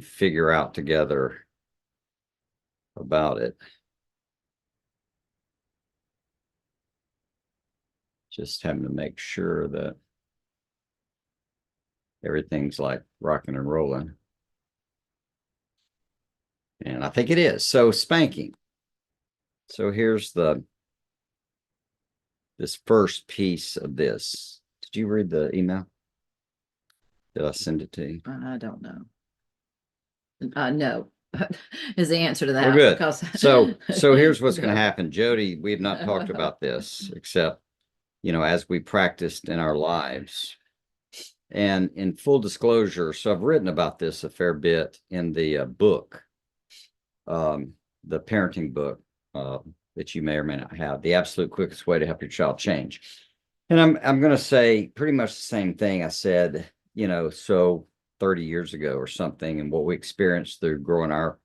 figure out together about it. Just having to make sure that everything's like rocking and rolling. And I think it is. So spanking. So here's this first piece of this. Did you read the email? Did I send it to you? I don't know. No, is the answer to Well, that good. because So here's what's going to go. happen. Jody, we have not talked about this except, as we practiced in our lives. And in full disclosure, so I've written about this a fair bit in the book, the parenting book that you may or may not have, The Absolute Quickest Way to Help Your Child Change. And I'm going to say pretty much the same thing I said, so 30 years ago or something, and what we experienced through growing our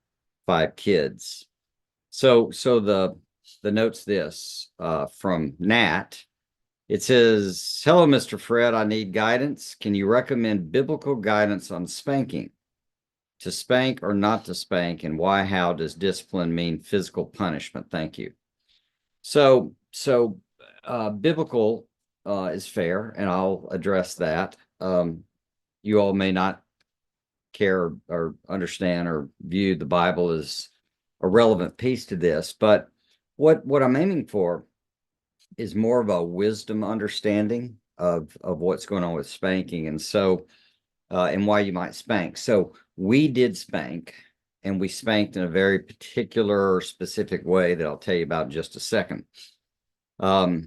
5 kids. So the note's this from Nat. It says, "Hello, Mr. Fred. I need guidance. Can you recommend biblical guidance on spanking? To spank or not to spank, and why? How does discipline mean physical punishment? Thank you." So biblical is fair, and I'll address that. You all may not care or understand or view the Bible as a relevant piece to this, but what I'm aiming for is more of a wisdom understanding of what's going on with spanking, and why you might spank. So we did spank, and we spanked in a very particular, specific way that I'll tell you about in just a second. But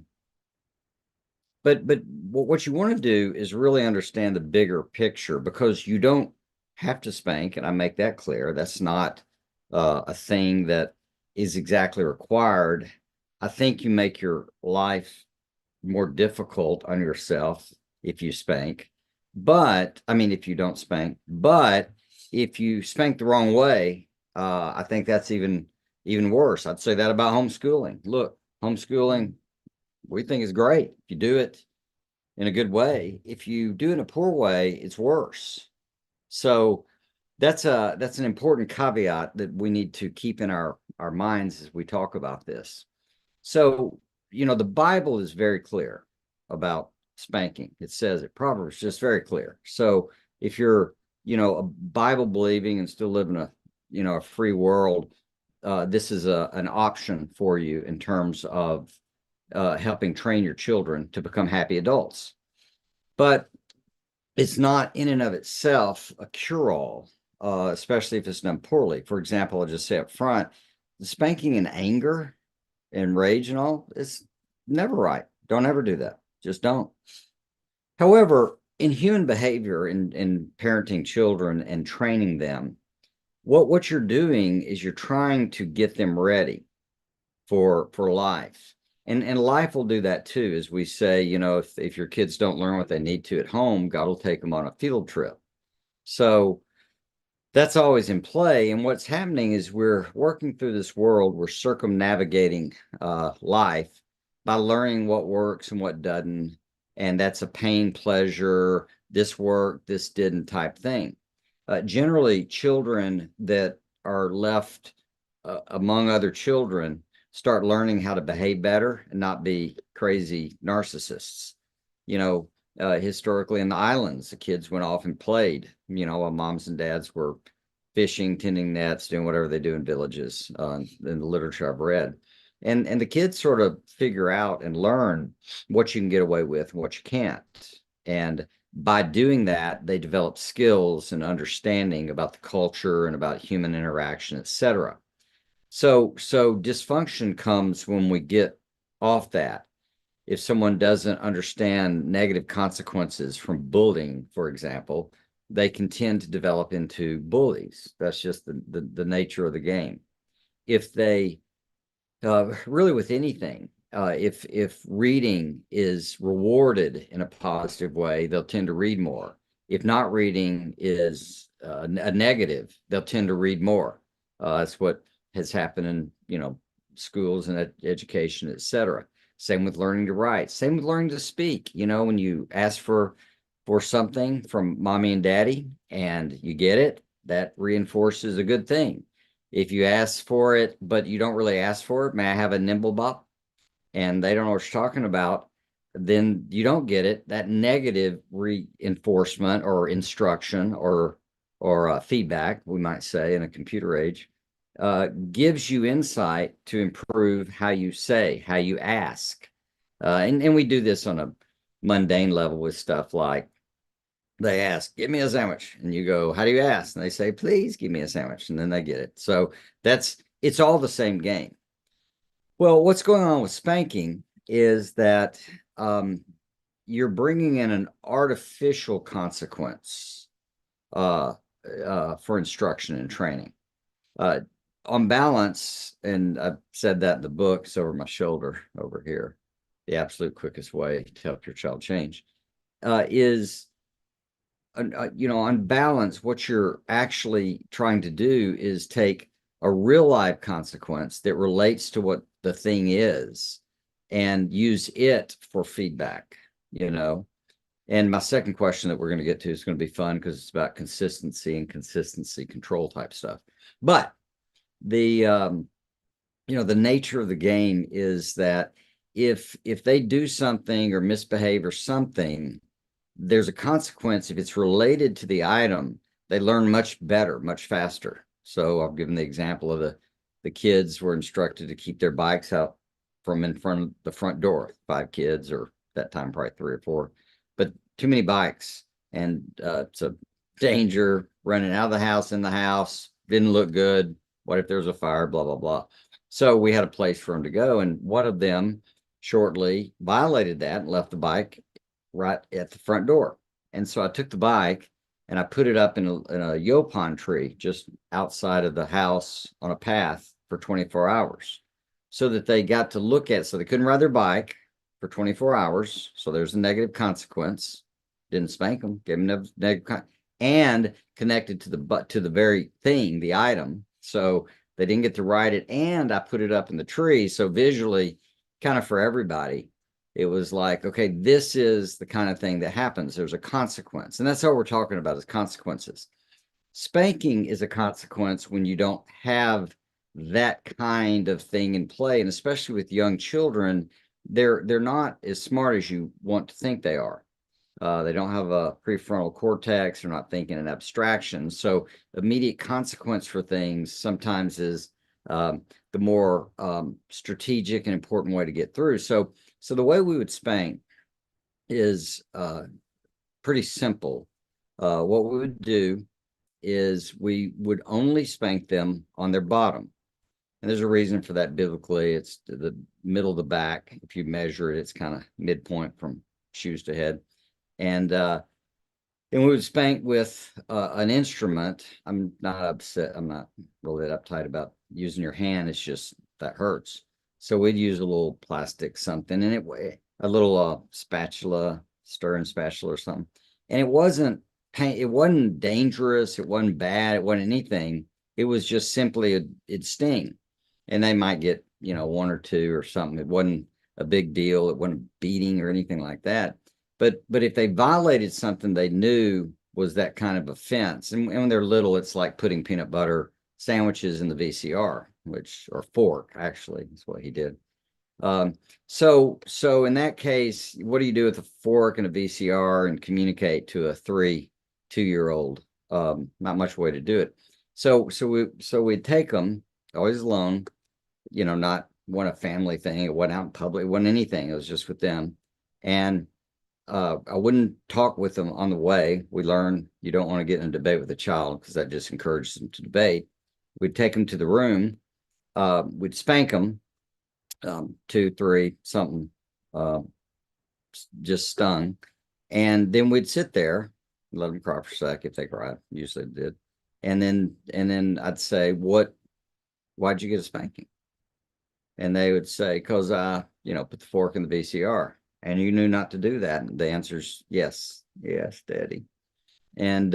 what you want to do is really understand the bigger picture, because you don't have to spank, and I make that clear. That's not a thing that is exactly required. I think you make your life more difficult on yourself if you spank. But I mean, if you don't spank, but if you spank the wrong way, I think that's even worse. I'd say that about homeschooling. Look, homeschooling, we think is great if you do it in a good way. If you do it in a poor way, it's worse. So that's an important caveat that we need to keep in our minds as we talk about this. So, the Bible is very clear about spanking. It says it. Proverbs just very clear. So if you're, a Bible believing and still live in a free world, this is an option for you in terms of helping train your children to become happy adults. But it's not in and of itself a cure-all, especially if it's done poorly. For example, I'll just say up front, spanking in anger and rage and all, it's never right. Don't ever do that. Just don't. However, in human behavior, in parenting children and training them, what you're doing is you're trying to get them ready for life. And life will do that too. As we say, if your kids don't learn what they need to at home, God will take them on a field trip. So that's always in play. And what's happening is we're working through this world, we're circumnavigating life by learning what works and what doesn't. And that's a pain, pleasure, this worked, this didn't type thing. Generally, children that are left among other children start learning how to behave better and not be crazy narcissists. Historically in the islands, the kids went off and played, while moms and dads were fishing, tending nets, doing whatever they do in villages, in the literature I've read. And the kids sort of figure out and learn what you can get away with and what you can't. And by doing that, they develop skills and understanding about the culture and about human interaction, etc. So dysfunction comes when we get off that. If someone doesn't understand negative consequences from bullying, for example, they can tend to develop into bullies. That's just the nature of the game. If they really with anything, if reading is rewarded in a positive way, they'll tend to read more. If not reading is a negative, they'll tend to read more. That's what has happened in schools and education, etc. Same with learning to write. Same with learning to speak. When you ask for something from mommy and daddy and you get it, that reinforces a good thing. If you ask for it, but you don't really ask for it, may I have a nimble bop? And they don't know what you're talking about, then you don't get it. That negative reinforcement or instruction or feedback, we might say in a computer age, gives you insight to improve how you say, how you ask. And we do this on a mundane level with stuff like they ask, give me a sandwich. And you go, how do you ask? And they say, please give me a sandwich. And then they get it. So it's all the same game. Well, what's going on with spanking is that um, you're bringing in an artificial consequence uh, for instruction and training. Uh, on balance, and I've said that in the book, it's over my shoulder over here. The absolute quickest way to help your child change is, on balance, what you're actually trying to do is take a real life consequence that relates to what the thing is and use it for feedback, you know. And my second question that we're going to get to is going to be fun because it's about consistency and consistency control type stuff. But the the nature of the game is that if they do something or misbehave or something, there's a consequence. If it's related to the item, they learn much better, much faster. So I've given the example of the kids were instructed to keep their bikes out from in front of the front door. 5 kids, or that time probably 3 or 4, but too many bikes, and it's a danger running out of the house, in the house. Didn't look good. What if there was a fire? Blah blah blah. So we had a place for them to go, and one of them shortly violated that and left the bike right at the front door. And so I took the bike and I put it up in a yopon tree just outside of the house on a path for 24 hours so that they got to look at it. So they couldn't ride their bike for 24 hours. So there's a negative consequence. Didn't spank them, gave them negative and connected to the very thing, the item. So they didn't get to ride it. And I put it up in the tree. So visually, kind of for everybody, it was like, okay, this is the kind of thing that happens. There's a consequence. And that's all we're talking about is consequences. Spanking is a consequence when you don't have that kind of thing in play. And especially with young children, they're not as smart as you want to think they are. They don't have a prefrontal cortex. They're not thinking in abstraction. So immediate consequence for things sometimes is the more strategic and important way to get through. So the way we would spank is pretty simple. What we would do is we would only spank them on their bottom. And there's a reason for that biblically. It's the middle of the back. If you measure it, it's kind of midpoint from shoes to head. And we would spank with an instrument. I'm not upset. I'm not really that uptight about using your hand. It's just that hurts. So we'd use a little plastic something, and a little spatula, stirring spatula or something. And it wasn't pain. It wasn't dangerous. It wasn't bad. It wasn't anything. It was just simply it'd sting, and they might get 1 or 2 or something. It wasn't a big deal. It wasn't beating or anything like that. But if they violated something they knew was that kind of offense, and when they're little, it's like putting peanut butter sandwiches in the VCR, or fork, actually, is what he did. So in that case, what do you do with a fork and a VCR and communicate to a 2-year-old? Not much way to do it. So we'd take them always alone, not one a family thing. It wasn't out in public. It wasn't anything. It was just with them. And I wouldn't talk with them on the way. We learn you don't want to get in a debate with a child because that just encourages them to debate. We'd take them to the room. We'd spank them, 2, 3, something, uh, just stung. And then we'd sit there, let them cry for a sec if they cried. Usually they did. And then I'd say, why'd you get a spanking? And they would say, because I, put the fork in the VCR. And you knew not to do that. And the answer's yes, yes, Daddy. And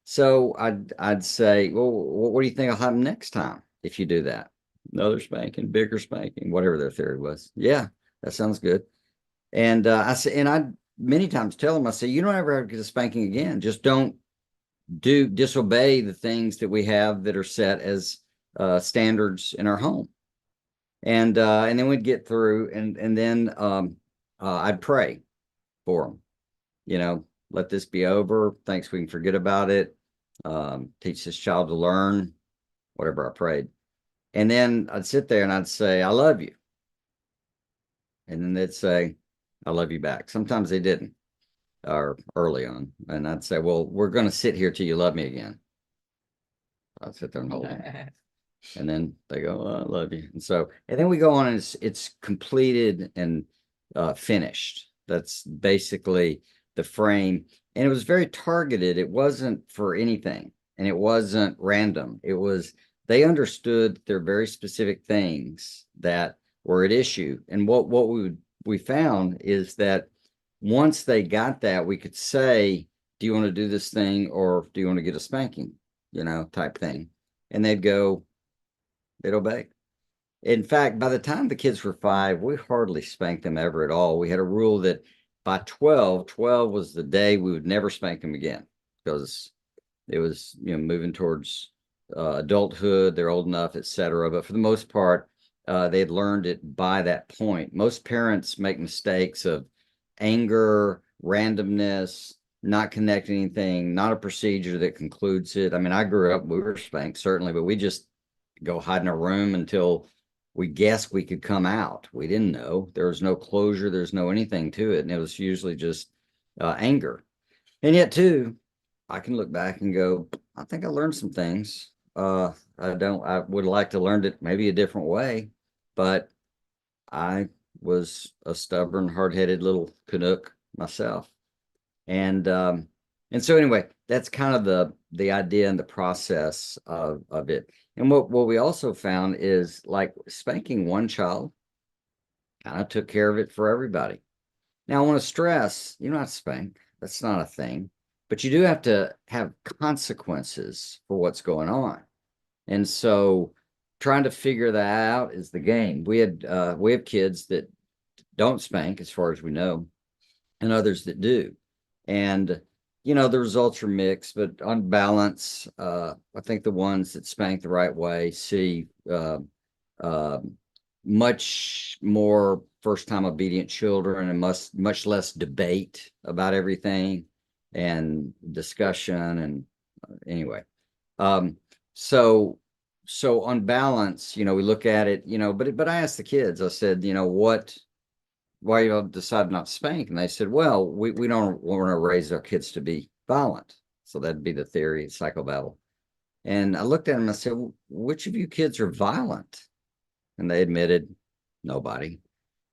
so I'd say, well, what do you think will happen next time if you do that? Another spanking, bigger spanking, whatever their theory was. Yeah, that sounds good. And I say, and I many times tell them, I say, you don't ever have to get a spanking again. Just don't disobey the things that we have that are set as standards in our home. And then we'd get through, and then I'd pray for them. Let this be over. Thanks, we can forget about it. Teach this child to learn, whatever I prayed. And then I'd sit there and I'd say, I love you. And then they'd say, I love you back. Sometimes they didn't, or early on. And I'd say, well, we're going to sit here till you love me again. I'd sit there and hold them. And then they go, oh, I love you. And then we go on, and it's completed and finished. That's basically the frame. And it was very targeted. It wasn't for anything, and it wasn't random. They understood there are very specific things that were at issue. And what we found is that once they got that, we could say, do you want to do this thing, or do you want to get a spanking, type thing. And they'd obey. In fact, by the time the kids were 5, we hardly spanked them ever at all. We had a rule that by 12 was the day we would never spank them again, because it was, moving towards adulthood. They're old enough, etc. But for the most part, they had learned it by that point. Most parents make mistakes of anger, randomness, not connecting anything, not a procedure that concludes it. I mean, I grew up, we were spanked, certainly, but we just go hide in a room until we guessed we could come out. We didn't know. There was no closure. There's no anything to it. And it was usually just anger. And yet, too, I can look back and go, I think I learned some things. I would like to learn it maybe a different way, but I was a stubborn, hard-headed little Canuck myself. And so anyway, that's kind of the idea and the process of it. And what we also found is, like, spanking one child kind of took care of it for everybody. Now, I want to stress, you don't have to spank. That's not a thing. But you do have to have consequences for what's going on. And so trying to figure that out is the game. We have kids that don't spank, as far as we know, and others that do. And the results are mixed, but on balance, I think the ones that spank the right way see uh, much more first-time obedient children, and much less debate about everything and discussion. And anyway, um, so on balance, we look at it, but I asked the kids, I said, why you decide not to spank? And they said, well, we don't want to raise our kids to be violent. So that'd be the theory, psychobabble. And I looked at them and I said, well, which of you kids are violent? And they admitted, nobody.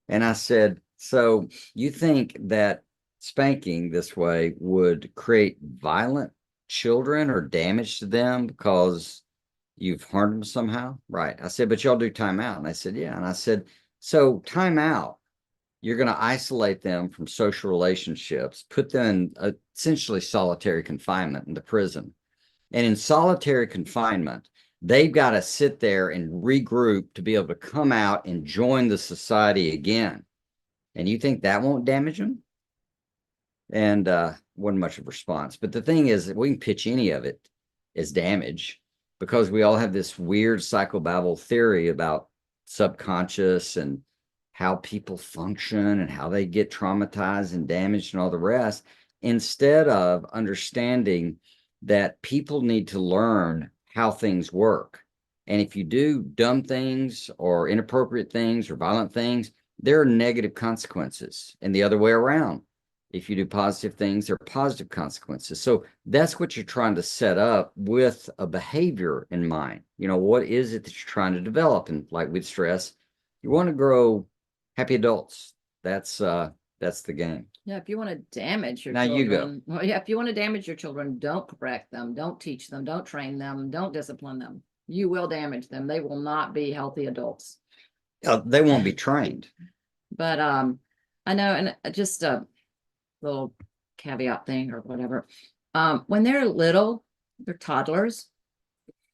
And I said, so you think that spanking this way would create violent children or damage to them because you've harmed them somehow? Right. I said, but y'all do timeout. And they said, yeah. And I said, so timeout, you're going to isolate them from social relationships, put them in essentially solitary confinement in the prison. And in solitary confinement, they've got to sit there and regroup to be able to come out and join the society again. And you think that won't damage them? And wasn't much of a response. But the thing is that we can pitch any of it as damage, because we all have this weird psychobabble theory about subconscious and how people function and how they get traumatized and damaged and all the rest, instead of understanding that people need to learn how things work. And if you do dumb things or inappropriate things or violent things, there are negative consequences, and the other way around. If you do positive things, there are positive consequences. So that's what you're trying to set up with a behavior in mind. What is it that you're trying to develop? And like with stress, you want to grow happy adults. That's the game. Yeah, if you want to damage your Now you go. children, well, yeah, if you want to damage your children, don't correct them, don't teach them, don't train them, don't discipline them. You will damage them. They will not be healthy adults. They won't be trained. But I know, and just a little caveat thing or whatever. When they're little, they're toddlers,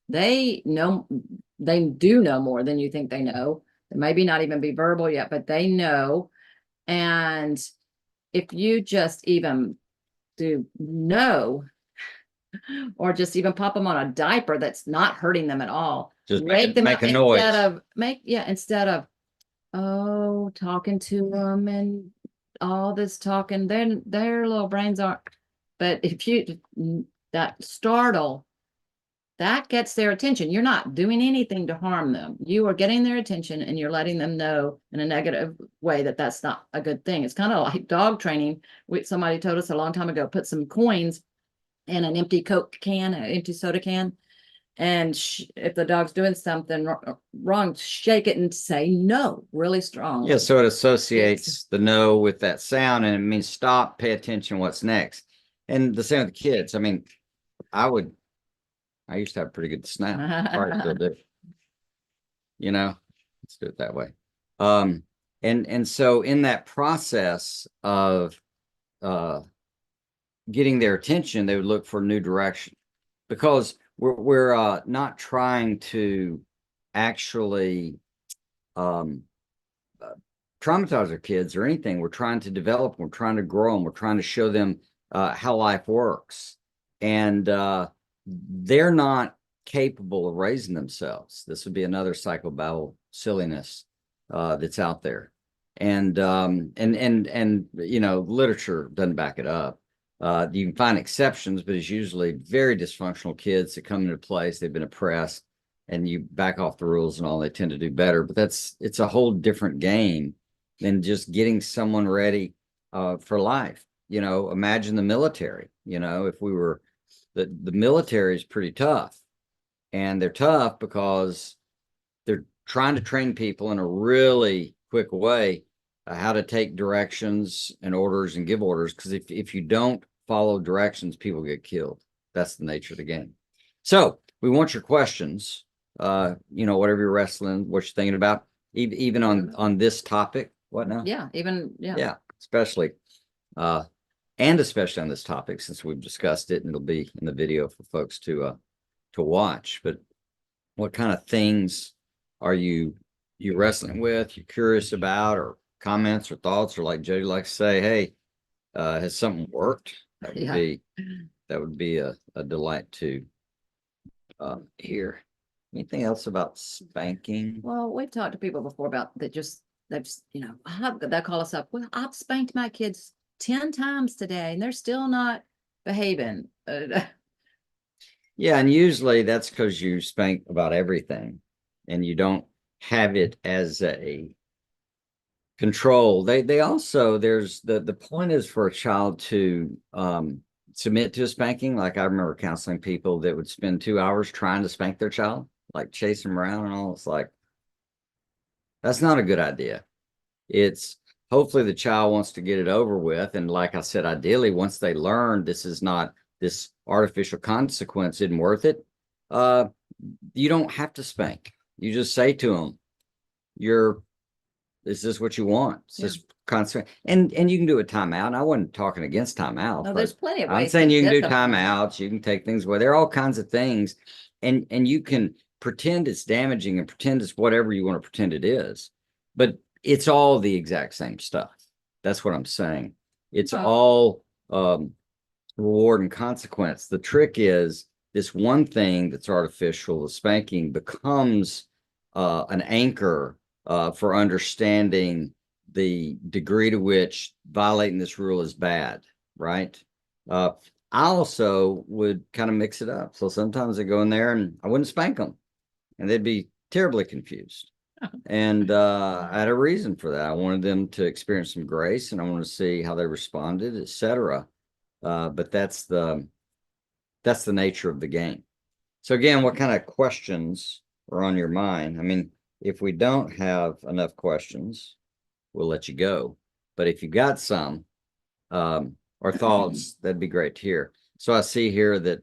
they do know more than you think they know. They maybe not even be verbal yet, but they know. And if you just even do know or just even pop them on a diaper that's not hurting them at all. Just Wake them make up a noise. instead of oh talking to them and all this talking. Their little brains aren't. But if you that startle that gets their attention. You're not doing anything to harm them. You are getting their attention and you're letting them know in a negative way that that's not a good thing. It's kind of like dog training. Somebody told us a long time ago, put some coins in an empty Coke can, an empty soda can. And if the dog's doing something wrong, shake it and say no really Yeah, strongly. so it It's associates the no with that sound, and it means stop, pay attention, what's next. And the same with the kids. I mean, I would, I used to have pretty good snap. Probably still do. You know, let's do it that way. Um, and so in that process of uh getting their attention, they would look for new direction because we're not trying to actually um uh, traumatize our kids or anything. We're trying to develop them. We're trying to grow them. We're trying to show them how life works. And they're not capable of raising themselves. This would be another psychobabble silliness that's out there. And you know, literature doesn't back it up. You can find exceptions, but it's usually very dysfunctional kids that come into place. They've been oppressed, and you back off the rules and all, they tend to do better. But it's a whole different game than just getting someone ready for life. You know, imagine the military. You know, if we were the military is pretty tough, and they're tough because they're trying to train people in a really quick way how to take directions and orders and give orders. Because if you don't follow directions, people get killed. That's the nature of the game. So we want your questions. You know, whatever you're wrestling, what you're thinking about, even on this topic. What now? yeah, even yeah. Yeah, especially uh, and especially on this topic since we've discussed it, and it'll be in the video for folks to watch. But what kind of things are you wrestling with? You curious about, or comments or thoughts, or like Jody likes to say, hey, has something worked? That would Yeah. be a delight to hear. Anything else about spanking? Well, we've talked to people before about that just they've they'll call us up. Well, I've spanked my kids 10 times today and they're still not behaving. Yeah, and usually that's because you spank about everything, and you don't have it as a control. They also, there's the point is for a child to submit to a spanking. Like I remember counseling people that would spend 2 hours trying to spank their child, like chase them around and all. It's like that's not a good idea. It's hopefully the child wants to get it over with. And like I said, ideally, once they learn this is not, this artificial consequence isn't worth it, uh, you don't have to spank. You just say to them, you're is this what you want? Is Yeah. this constant? And you can do a timeout. And I wasn't talking against timeout, No, there's but plenty of I'm ways to saying you can do discipline. timeouts. You can take things away. There are all kinds of things, and you can pretend it's damaging and pretend it's whatever you want to pretend it is, but it's all the exact same stuff. That's what I'm saying. It's Oh, all reward and consequence. The trick is this one thing that's artificial, the spanking, becomes an anchor for understanding the degree to which violating this rule is bad, right? Uh, I also would kind of mix it up. So sometimes I go in there and I wouldn't spank them, and they'd be terribly confused. And I had a reason for that. I wanted them to experience some grace, and I wanted to see how they responded, etc. But that's the nature of the game. So again, what kind of questions are on your mind? I mean, if we don't have enough questions, we'll let you go. But if you got some or thoughts, that'd be great to hear. So I see here that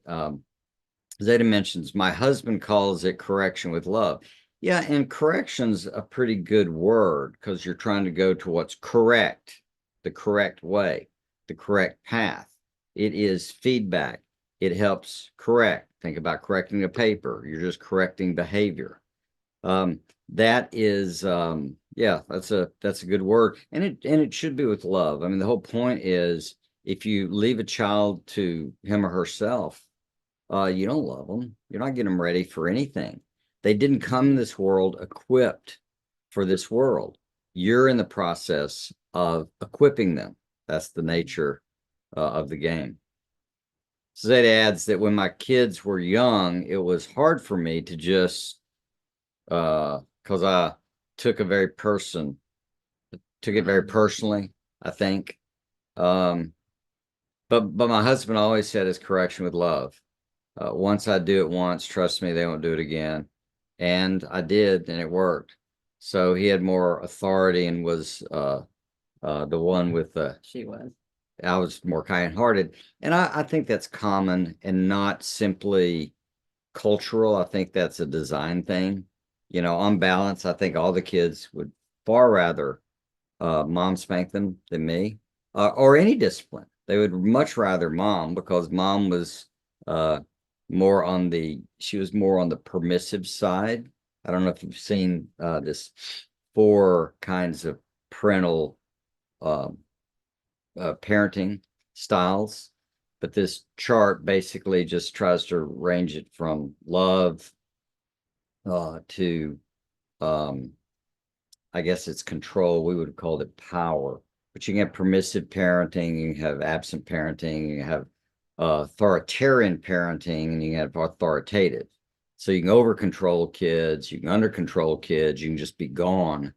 Zeta mentions my husband calls it correction with love. Yeah, and correction's a pretty good word because you're trying to go to what's correct, the correct way, the correct path. It is feedback. It helps correct. Think about correcting a paper. You're just correcting behavior. That is yeah, that's a good word. And it should be with love. I mean, the whole point is if you leave a child to him or herself, you don't love them. You're not getting them ready for anything. They didn't come in this world equipped for this world. You're in the process of equipping them. That's the nature of the game. So that adds that when my kids were young, it was hard for me to just because I took a very person took it very personally, I think. Um, but my husband always said his correction with love. Once I do it once, trust me, they won't do it again. And I did, and it worked. So he had more authority and was the one with the, She was. I was more kind-hearted. And I think that's common and not simply cultural. I think that's a design thing. On balance, I think all the kids would far rather mom spank them than me, or any discipline. They would much rather mom because mom was uh, she was more on the permissive side. I don't know if you've seen this four kinds of parental um, parenting styles, but this chart basically just tries to range it from love to um, I guess it's control. We would have called it power. But you can have permissive parenting, you can have absent parenting, you can have authoritarian parenting, and you can have authoritative. So you can over control kids, you can under control kids, you can just be gone,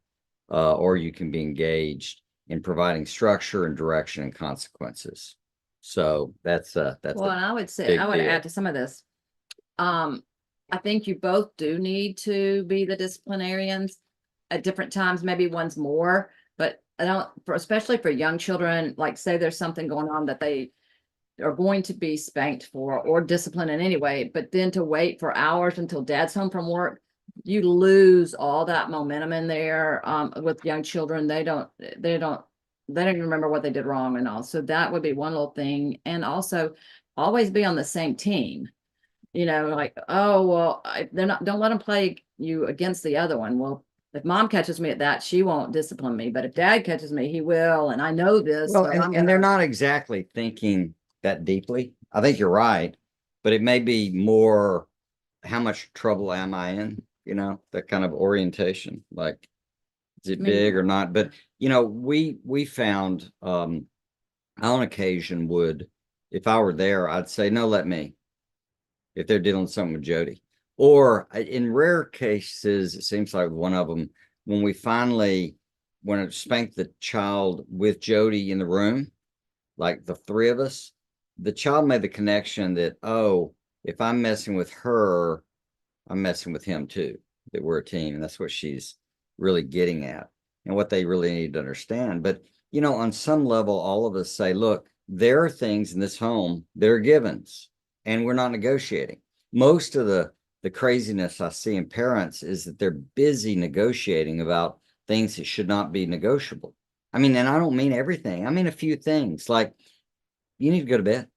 or you can be engaged in providing structure and direction and consequences. So that's Well, a and I would say, I big would add deal. to some of this. Um, I think you both do need to be the disciplinarians at different times. Maybe one's more, but I don't, especially for young children, like say there's something going on that they are going to be spanked for or disciplined in any way, but then to wait for hours until dad's home from work, you lose all that momentum in there. With young children, they don't even remember what they did wrong and all. So that would be one little thing. And also always be on the same team. Like, oh, well, they're not, don't let them play you against the other one. Well, if mom catches me at that, she won't discipline me. But if dad catches me, he will. And I know this, Well, so and, I'm and they're gonna. not exactly thinking that deeply. I think you're right, but it may be more how much trouble am I in? That kind of orientation. Like, is I it mean, big or not? But we found I on occasion would, if I were there, I'd say, no, let me, if they're dealing with something with Jody. Or in rare cases, it seems like one of them, when we finally when it spanked the child with Jody in the room, like the three of us, the child made the connection that, oh, if I'm messing with her, I'm messing with him too, that we're a team. And that's what she's really getting at and what they really need to understand. But, on some level, all of us say, look, there are things in this home that are givens and we're not negotiating. Most of the craziness I see in parents is that they're busy negotiating about things that should not be negotiable. I mean, and I don't mean everything. I mean a few things like you need to go to bed.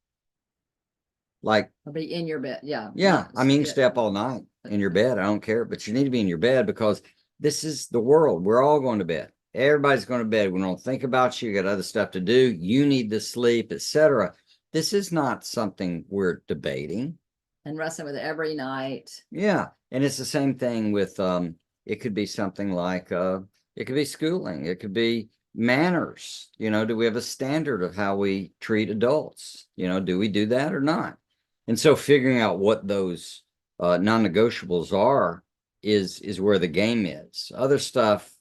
Like, I'll be in your bed. Yeah, yeah, not I mean, you can yeah, stay up all night in your bed. I don't care, but you need to be in your bed because this is the world. We're all going to bed. Everybody's going to bed. We don't think about you. You got other stuff to do. You need to sleep, etc. This is not something we're debating. and wrestling with it every night. Yeah, and it's the same thing with it could be something like it could be schooling, it could be manners. Do we have a standard of how we treat adults? Do we do that or not? And so figuring out what those non-negotiables are is where the game is. Other stuff,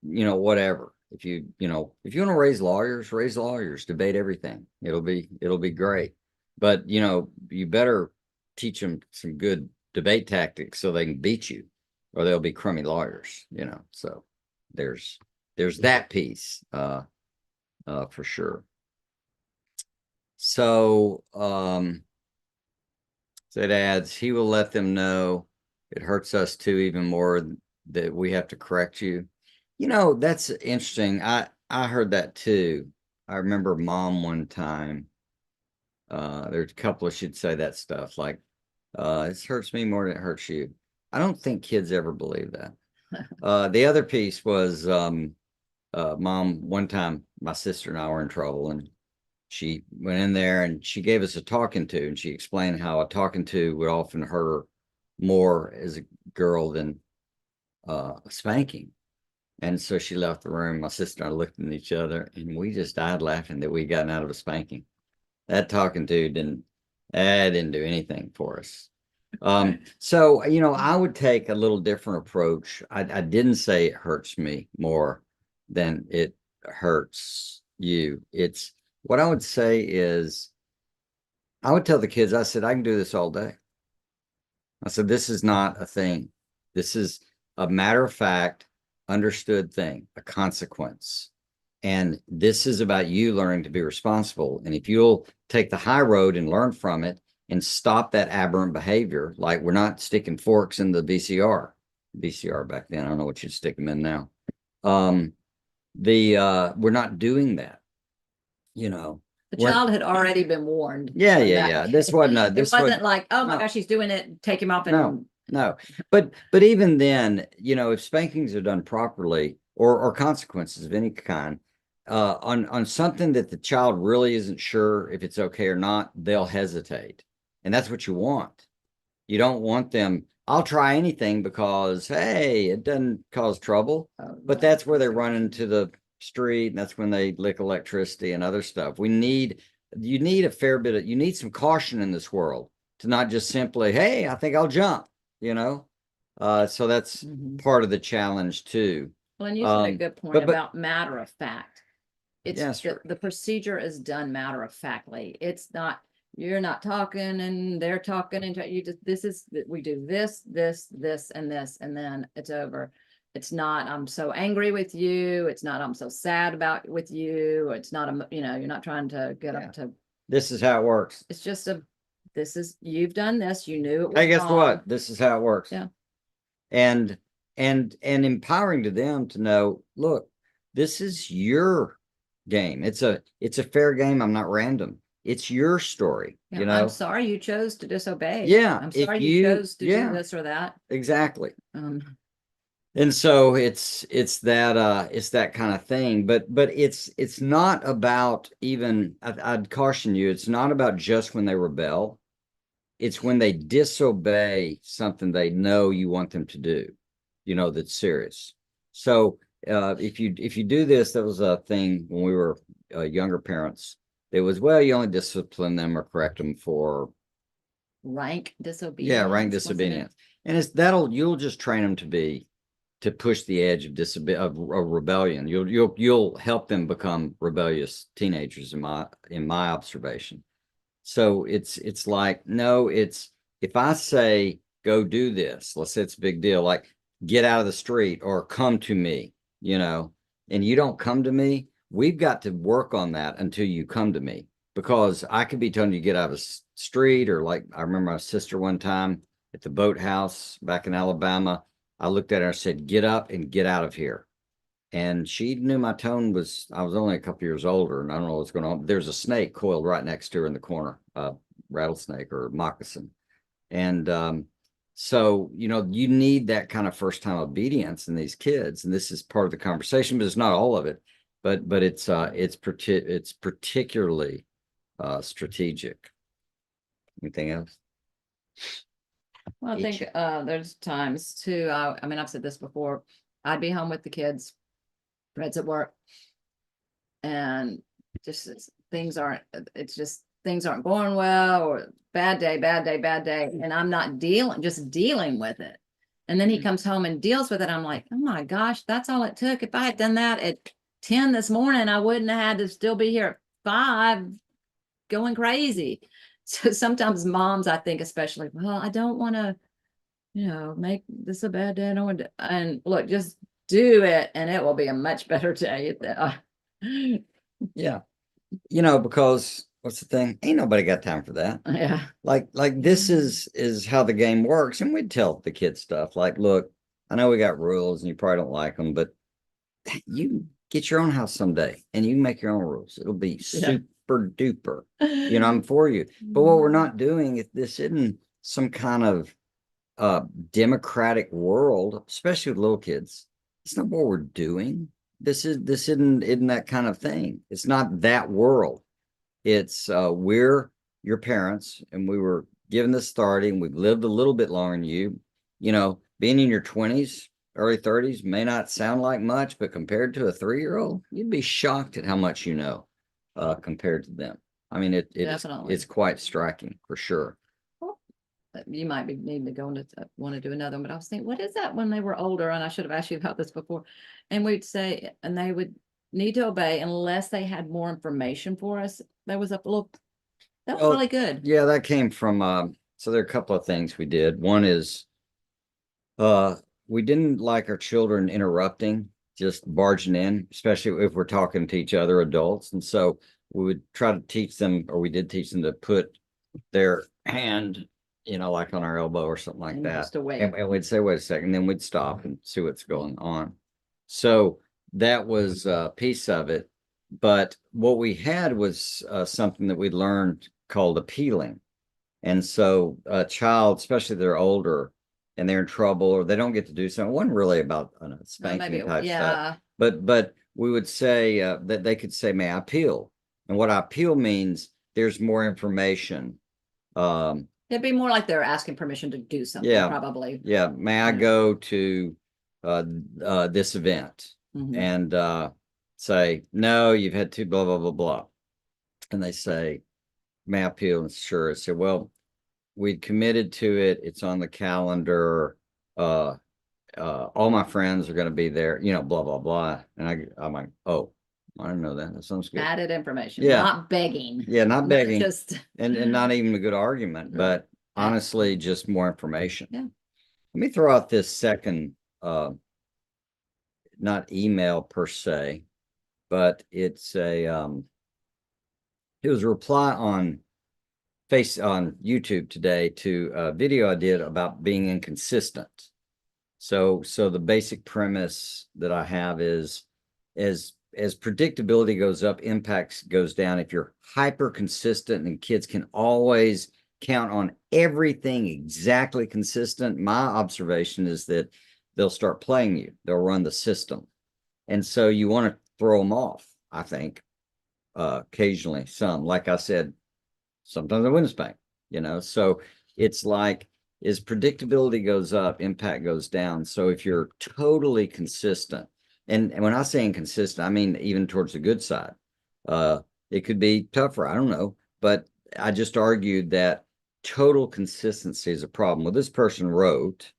whatever. If you want to raise lawyers, debate everything. It'll be great. But you better teach them some good debate tactics so they can beat you, or they'll be crummy lawyers. So there's there's that piece for sure. So it adds, he will let them know it hurts us too, even more that we have to correct you. That's interesting. I heard that too. I remember mom one time, there's a couple of she'd say that stuff like, this hurts me more than it hurts you. I don't think kids ever believe that. The other piece was mom, one time my sister and I were in trouble and she went in there and she gave us a talking to, and she explained how a talking to would often hurt her more as a girl than spanking. And so she left the room. My sister and I looked at each other, and we just died laughing that we'd gotten out of a spanking. That talking to didn't do anything for us. So I would take a little different approach. I didn't say it hurts me more than it hurts you. It's what I would say is I would tell the kids, I said, I can do this all day. I said, this is not a thing. This is a matter of fact, understood thing, a consequence. And this is about you learning to be responsible. And if you'll take the high road and learn from it and stop that aberrant behavior, like we're not sticking forks in the VCR back then. I don't know what you'd stick them in now. We're not doing that, you know. The We're child had already been warned yeah, when yeah, that yeah. This wasn't a it this was wasn't like, oh my no. gosh, he's doing it, take him off No, and no. But even then, if spankings are done properly or consequences of any kind, on something that the child really isn't sure if it's okay or not, they'll hesitate. And that's what you want. You don't want them, I'll try anything because hey, it doesn't cause trouble. oh, But no. that's where they run into the street, and that's when they lick electricity and other stuff. You need a fair bit of you need some caution in this world to not just simply, hey, I think I'll jump, you know. So that's Mhm. part of the challenge too. Well, and you said a good point But about matter of fact. It's yes, the procedure is done matter of factly. It's not, you're not talking and they're talking and you just, this is, we do this, and this, and then it's over. It's not, I'm so angry with you. It's not, I'm so sad about with you. It's not, you're not trying to get yeah, up to, this is how it works. it's just this is, you've done this. You knew it was Hey, guess wrong. what? This is how it works. Yeah. And empowering to them to know, look, this is your game. It's a fair game. I'm not random. It's your story, Yeah. I'm sorry you chose to disobey. Yeah, I'm if sorry you you chose to do yeah, this or that. exactly. Um, And so it's that kind of thing, but it's not about even I'd caution you, it's not about just when they rebel. It's when they disobey something they know you want them to do, that's serious. So if you do this, that was a thing when we were younger parents. It was, well, you only discipline them or correct them for rank yeah, rank disobedience, wasn't it? disobedience, and you'll just train them to push the edge of rebellion. You'll help them become rebellious teenagers in my observation. So it's like, no, it's if I say go do this, let's say it's a big deal, like get out of the street or come to me, and you don't come to me, we've got to work on that until you come to me. Because I could be telling you to get out of the street, or like I remember my sister one time at the boathouse back in Alabama. I looked at her and said, get up and get out of here. And she knew my tone was, I was only a couple years older and I don't know what's going on. There's a snake coiled right next to her in the corner, rattlesnake or moccasin. And so, you need that kind of first time obedience in these kids. And this is part of the conversation, but it's not all of it. But it's particularly strategic. Anything else? Well, I think there's times too. I mean, I've said this before. I'd be home with the kids, Red's at work, and just it's just things aren't going well, or bad day, bad day, bad day. And I'm not just dealing with it. And then he comes home and deals with it. I'm like, oh my gosh, that's all it took. If I had done that at 10 this morning, I wouldn't have had to still be here at 5 going crazy. So sometimes moms, I think, especially, well, I don't want to, make this a bad day. I don't want to, and look, just do it and it will be a much better day. Yeah. Because what's the thing? Ain't nobody got time for that. Yeah. Like this is how the game works. And we'd tell the kids stuff like, look, I know we got rules and you probably don't like them, but you get your own house someday and you can make your own rules. It'll be Yeah. super duper. I'm for you. But what we're not doing, if this isn't some kind of democratic world, especially with little kids, it's not what we're doing. This isn't that kind of thing. It's not that world. It's we're your parents, and we were given this authority, and we've lived a little bit longer than you. You know, being in your 20s, early 30s may not sound like much, but compared to a 3-year-old, you'd be shocked at how much you know compared to them. I mean, it's Definitely. quite striking for sure. Well, you might be needing to go into want to do another one, but I was thinking, what is that when they were older? And I should have asked you about this before. And we'd say, and they would need to obey unless they had more information for us. There was a little, that was Well, really good. yeah, that came from so there are a couple of things we did. One is uh we didn't like our children interrupting, just barging in, especially if we're talking to each other adults. And so we would try to teach them, or we did teach them to put their hand, like on our elbow or something like And that. just to wait. And we'd say, wait a second, then we'd stop and see what's going on. So that was a piece of it. But what we had was something that we learned called appealing. And so a child, especially if they're older and they're in trouble or they don't get to do something, it wasn't really about Maybe, spanking type stuff. yeah. But we would say that they could say, may I appeal? And what I appeal means there's more information. Um, It'd be more like they're asking permission to do something, yeah, probably. yeah. May I Yeah. go to this event? Mhm. And say, no, you've had two, blah, blah, blah, blah. And they say, may I appeal? And sure. I said, well, we'd committed to it. It's on the calendar. Uh, all my friends are going to be there, blah, blah, blah. And I'm like, oh, I didn't know that. That sounds good. Added information, Yeah. not begging. Yeah. Not Not begging just and not even a good argument, right. but honestly, just more information. Yeah. Let me throw out this second, not email per se, but it was a reply on YouTube today to a video I did about being inconsistent. So the basic premise that I have is as predictability goes up, impacts goes down. If you're hyper consistent and kids can always count on everything exactly consistent, my observation is that they'll start playing you. They'll run the system. And so you want to throw them off, I think, occasionally some. Like I said, sometimes I wouldn't spank, so it's like as predictability goes up, impact goes down. So if you're totally consistent, and when I say inconsistent, I mean even towards the good side. uh it could be tougher, I don't know, but I just argued that total consistency is a problem. Well, this person wrote,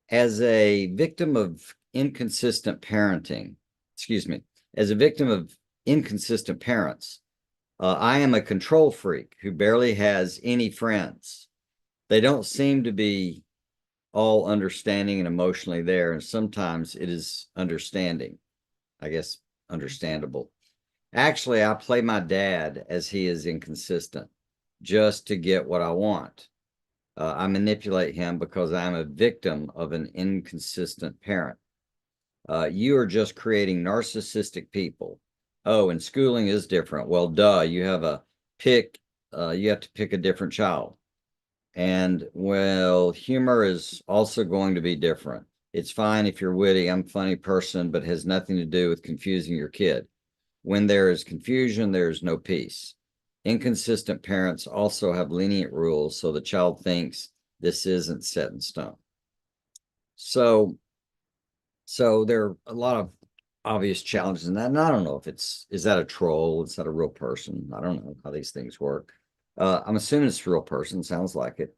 as a victim of inconsistent parenting, excuse me, as a victim of inconsistent parents, I am a control freak who barely has any friends. They don't seem to be all understanding and emotionally there, and sometimes it is understanding, I guess, understandable. Actually, I play my dad as he is inconsistent just to get what I want. I manipulate him because I'm a victim of an inconsistent parent. You are just creating narcissistic people. Oh, and schooling is different. Well, duh, pick, you have to pick a different child. And well, humor is also going to be different. It's fine if you're witty. I'm a funny person, but has nothing to do with confusing your kid. When there is confusion, there is no peace. Inconsistent parents also have lenient rules, so the child thinks this isn't set in stone. So So there are a lot of obvious challenges in that. And I don't know if is that a troll? Is that a real person? I don't know how these things work. I'm assuming it's a real person. Sounds like it.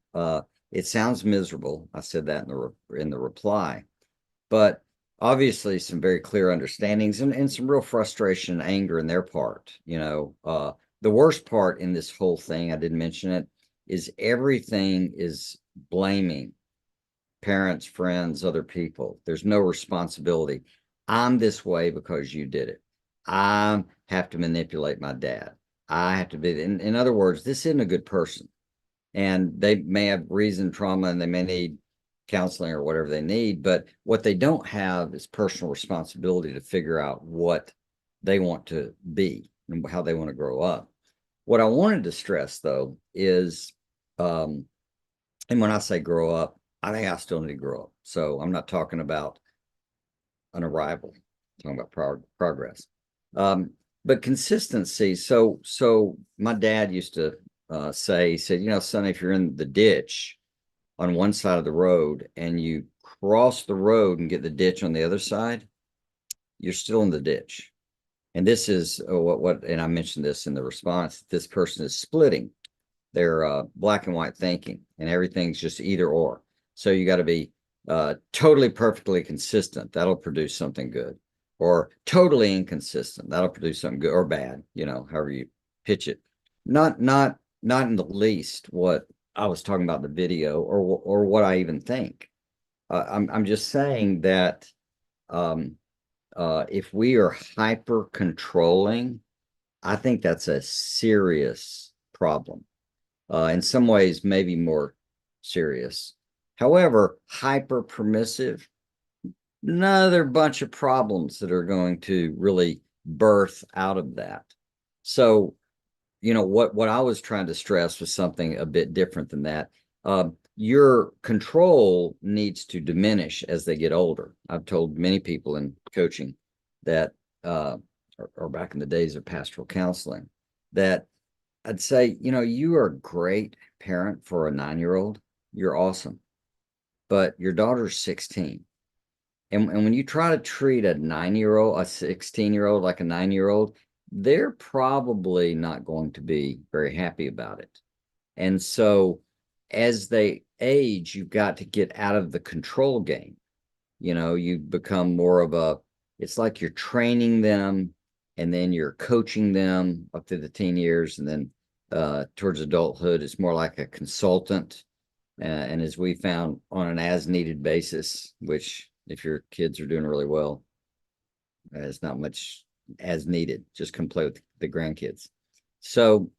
It sounds miserable. I said that in the reply, but obviously some very clear understandings and some real frustration and anger in their part. The worst part in this whole thing, I didn't mention it, is everything is blaming parents, friends, other people. There's no responsibility. I'm this way because you did it. I have to manipulate my dad. I have to be, in other words, this isn't a good person. And they may have reason trauma and they may need counseling or whatever they need. But what they don't have is personal responsibility to figure out what they want to be and how they want to grow up. What I wanted to stress, though, is and when I say grow up, I think I still need to grow up. So I'm not talking about an arrival, I'm talking about progress. Um, but consistency. So my dad used to say, he said, son, if you're in the ditch on one side of the road and you cross the road and get the ditch on the other side, you're still in the ditch. And this is and I mentioned this in the response. This person is splitting their black and white thinking, and everything's just either or. So you got to be totally perfectly consistent. That'll produce something good, or totally inconsistent. That'll produce something good or bad. However you pitch it. Not in the least what I was talking about in the video, or what I even think. I'm just saying that um, if we are hyper controlling, I think that's a serious problem. In some ways, maybe more serious. However, hyper permissive, another bunch of problems that are going to really birth out of that. So, what I was trying to stress was something a bit different than that. Your control needs to diminish as they get older. I've told many people in coaching that, or back in the days of pastoral counseling, that I'd say, you are a great parent for a 9-year-old. You're awesome. But your daughter's 16. And when you try to treat a 9-year-old, a 16-year-old like a 9-year-old, they're probably not going to be very happy about it. And so as they age, you've got to get out of the control game. You become more of it's like you're training them, and then you're coaching them up to the teen years, and then towards adulthood, it's more like a consultant. And as we found, on an as needed basis, which if your kids are doing really well, it's not much as needed. Just come play with the grandkids. So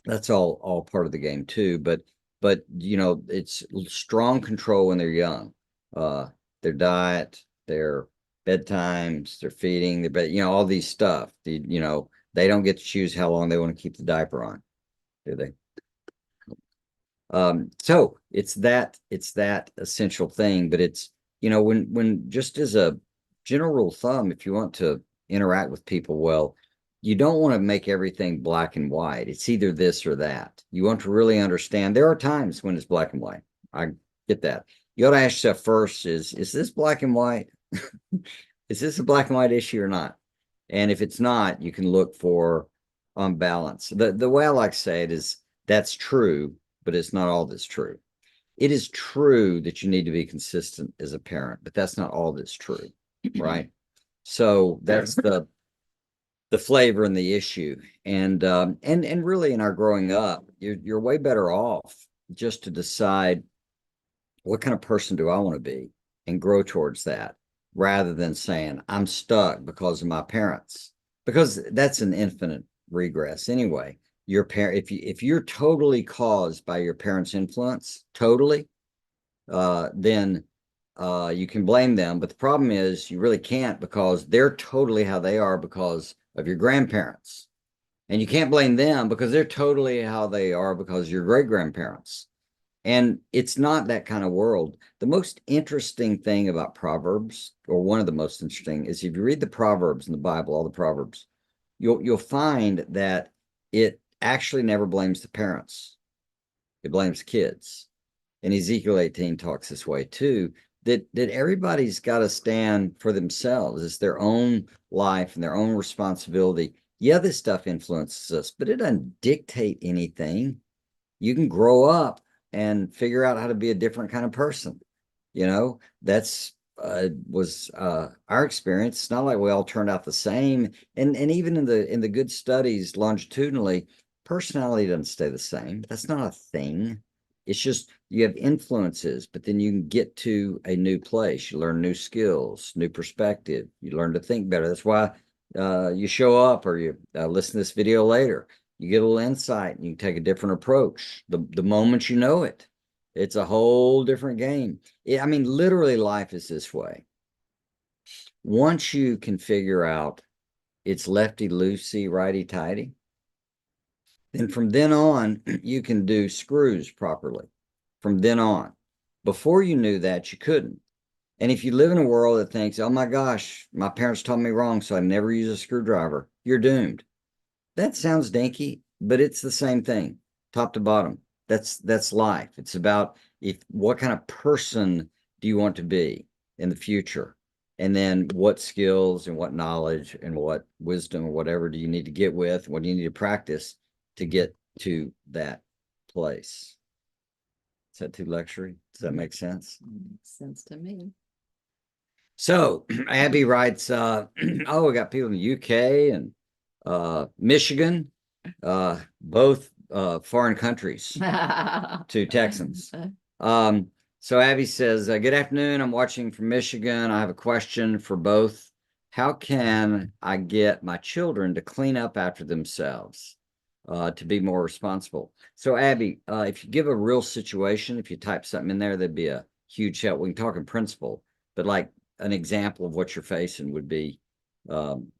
that's all part of the game too. But it's strong control when they're young. Uh, their diet, their bedtimes, their feeding, their bed, all these stuff. They don't get to choose how long they want to keep the diaper on, do they? So it's that essential thing, but it's when just as a general rule of thumb, if you want to interact with people well, you don't want to make everything black and white. It's either this or that. You want to really understand. There are times when it's black and white. I get that. You ought to ask yourself first: is this black and white? Is this a black and white issue or not? And if it's not, you can look for on balance. The way I like to say it is that's true, but it's not all that's true. It is true that you need to be consistent as a parent, but that's not all that's true, right? So that's the flavor and the issue. And really in our growing up, you're way better off just to decide what kind of person do I want to be and grow towards that, rather than saying I'm stuck because of my parents, because that's an infinite regress anyway. Your parent, if you're totally caused by your parents' influence, totally, then you can blame them. But the problem is you really can't, because they're totally how they are because of your grandparents. And you can't blame them because they're totally how they are because of your great grandparents. And it's not that kind of world. The most interesting thing about Proverbs, or one of the most interesting, is if you read the Proverbs in the Bible, all the Proverbs, you'll find that it actually never blames the parents. It blames kids. And Ezekiel 18 talks this way too, that everybody's got to stand for themselves. It's their own life and their own responsibility. Yeah, this stuff influences us, but it doesn't dictate anything. You can grow up and figure out how to be a different kind of person. That's was our experience. It's not like we all turned out the same. And even in the good studies longitudinally, personality doesn't stay the same. That's not a thing. It's just you have influences, but then you can get to a new place. You learn new skills, new perspective. You learn to think better. That's why you show up, or you listen to this video later. You get a little insight and you take a different approach. The moment you know it, it's a whole different game. I mean, literally, life is this way. Once you can figure out it's lefty loosey, righty tighty, then from then on, you can do screws properly. From then on. Before you knew that, you couldn't. And if you live in a world that thinks, oh my gosh, my parents taught me wrong, so I never use a screwdriver, you're doomed. That sounds dinky, but it's the same thing, top to bottom. That's life. It's about if what kind of person do you want to be in the future? And then what skills and what knowledge and what wisdom or whatever do you need to get with? What do you need to practice to get to that place? Is that too lectury? Does that make sense? Makes sense to me. So Abby writes, oh, we got people in the UK and Michigan, both foreign countries to Texans. Um, so Abby says, good afternoon. I'm watching from Michigan. I have a question for both. How can I get my children to clean up after themselves, to be more responsible? So Abby, if you give a real situation, if you type something in there, that'd be a huge help. We can talk in principle, but like an example of what you're facing would be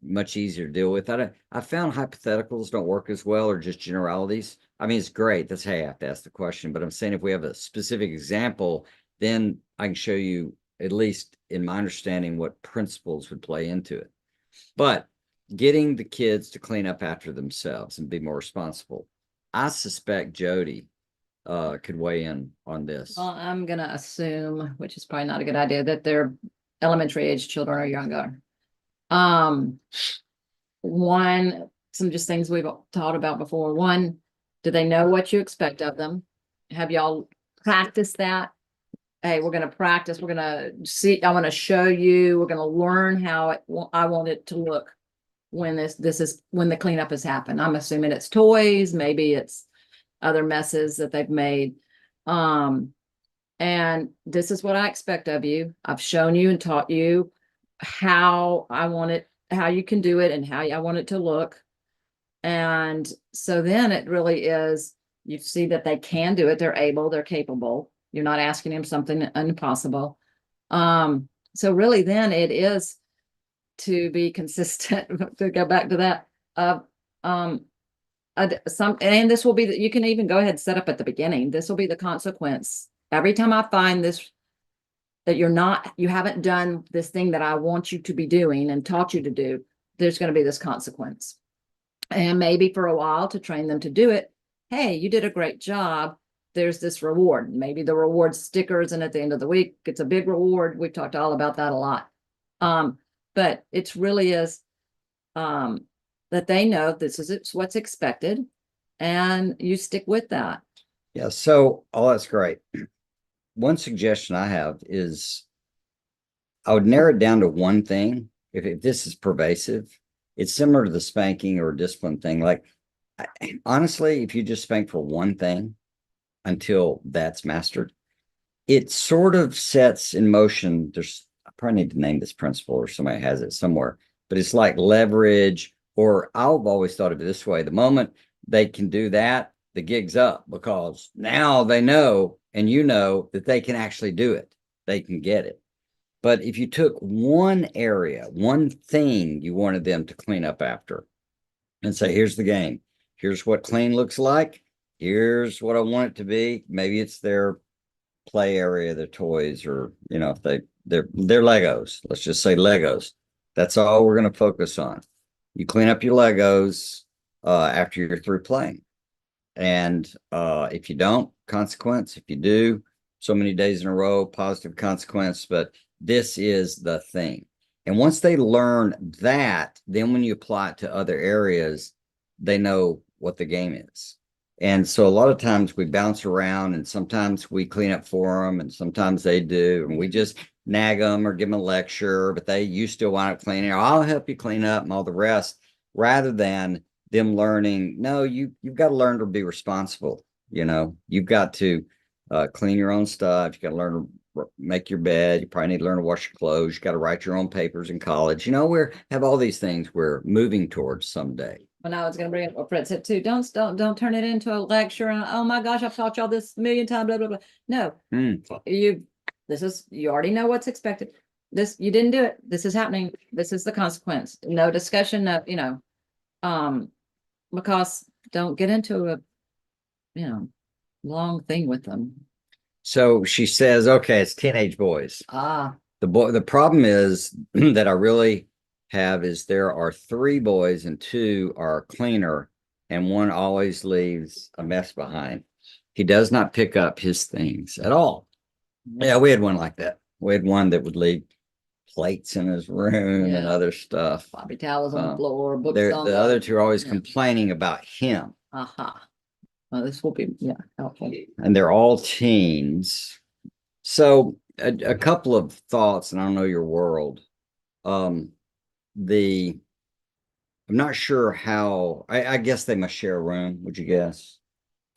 much easier to deal with. I found hypotheticals don't work as well, or just generalities. I mean, it's great. That's how you have to ask the question. But I'm saying if we have a specific example, then I can show you, at least in my understanding, what principles would play into it. But getting the kids to clean up after themselves and be more responsible. I suspect Jody could weigh in on this. Well, I'm gonna assume, which is probably not a good idea, that they're elementary age children or younger. Um, some just things we've talked about before. One, do they know what you expect of them? Have y'all practiced that? Hey, we're gonna practice. We're gonna see. I want to show you. We're gonna learn how I want it to look when this is when the cleanup has happened. I'm assuming it's toys. Maybe it's other messes that they've made. Um, and this is what I expect of you. I've shown you and taught you how I want it, how you can do it, and how I want it to look. And so then it really is, you see that they can do it, they're able, they're capable. You're not asking them something impossible. So really then it is to be consistent, to go back to that, um, and this will be that you can even go ahead and set up at the beginning. This will be the consequence. Every time I find this, that you haven't done this thing that I want you to be doing and taught you to do, there's going to be this consequence. And maybe for a while to train them to do it. Hey, you did a great job. There's this reward. Maybe the reward stickers, and at the end of the week, it's a big reward. We've talked all about that a lot. But it's really is that they know this is what's expected, and you stick with that. Yeah, so that's great. One suggestion I have is I would narrow it down to one thing. If this is pervasive, it's similar to the spanking or discipline thing. Like, honestly, if you just spank for one thing until that's mastered, it sort of sets in motion. I probably need to name this principle, or somebody has it somewhere, but it's like leverage, or I've always thought of it this way. The moment they can do that, the gig's up, because now they know, and you know that they can actually do it. They can get it. But if you took one area, one thing you wanted them to clean up after, and say, here's the game. Here's what clean looks like. Here's what I want it to be. Maybe it's their play area, their toys, or if they're Legos. Let's just say Legos. That's all we're going to focus on. You clean up your Legos after you're through playing. And if you don't, consequence. If you do, so many days in a row, positive consequence. But this is the thing. And once they learn that, then when you apply it to other areas, they know what the game is. And so a lot of times we bounce around, and sometimes we clean up for them, and sometimes they do, and we just nag them or give them a lecture, but you still wind up cleaning, or I'll help you clean up and all the rest, rather than them learning, no, you've got to learn to be responsible. You've got to clean your own stuff. You got to learn to make your bed. You probably need to learn to wash your clothes. You got to write your own papers in college. We have all these things we're moving towards someday. Well, I was going to bring up what Fred said too. Don't turn it into a lecture. And, oh my gosh, I've taught y'all this a million times. Blah blah blah. No, you already know what's expected. You didn't do it. This is happening. This is the consequence. No discussion. No, because don't get into a long thing with them. So she says, okay, it's teenage boys. Ah, The problem is that I really have is there are 3 boys and 2 are cleaner, and one always leaves a mess behind. He does not pick up his things at all. Yeah, we had one like that. We had one that would leave plates in his room and Yeah. other stuff. Bobby towels on the Uh, floor, books on the other 2 are always yeah. complaining about him, Aha. Well, this will be, yeah, helpful. and they're all teens. So a couple of thoughts, and I don't know your world. Um, the I'm not sure how. I guess they must share a room. Would you guess?